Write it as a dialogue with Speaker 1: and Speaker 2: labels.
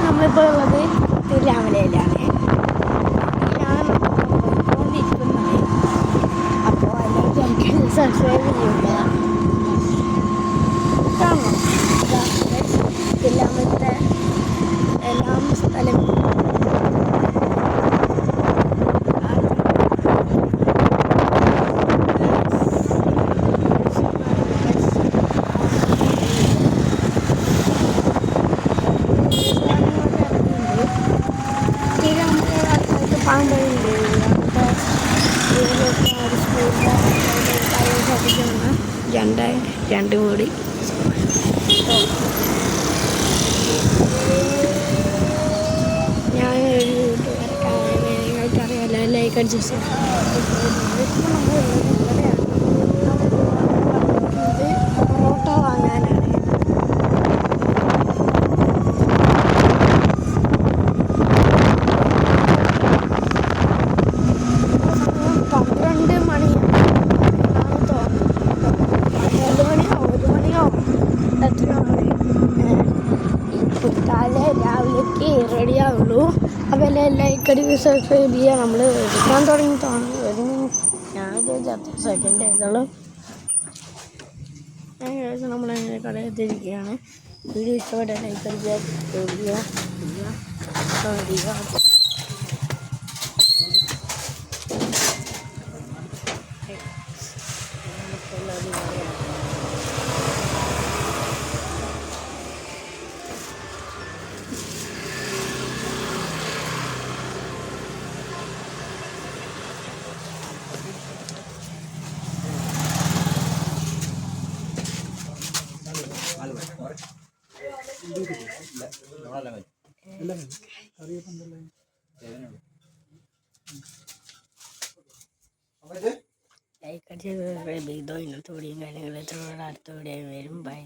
Speaker 1: നമ്മളിപ്പോൾ ഉള്ളത് തിരുവല്ലാമലയിലാണ്. പോയിക്കൊണ്ടിരിക്കുന്നത്. അപ്പോൾ എല്ലാവരും സബ്സ്ക്രൈബ് ചെയ്യുക. കാണണം തിരുവല്ലാമലത്തെ എല്ലാ സ്ഥലങ്ങളും. പാമ്പുണ്ട് രണ്ട് വീട്. ഞാനൊരു നിങ്ങൾക്കറിയാലോ, ലൈക്ക് അടിച്ച് പൊറോട്ട വാങ്ങാനാണ്. രാവിലേക്ക് റെഡിയാവുള്ളൂ. അപ്പോൾ എല്ലാം ലൈക്ക് അടിക്കുക, സബ്സ്ക്രൈബ് ചെയ്യുക. നമ്മൾ എടുക്കാൻ തുടങ്ങിയിട്ടാണ്. ഞാൻ 10 സെക്കൻഡ് ആയതുള്ളൂ. ഏകദേശം നമ്മളങ്ങനെ കടയെത്തിയിരിക്കുകയാണ്. വീഡിയോ ഇഷ്ടപ്പെട്ട ലൈക്ക് അടിക്കുക, സബ്സ്ക്രൈബ് ചെയ്യുക. ലൈക്ക് അടിച്ച് സബ്സ്ക്രൈബ് ചെയ്തോ. ഇന്നത്തെ വീഡിയോയും കാര്യങ്ങളും അടുത്ത വീഡിയോ വരും. ബൈ.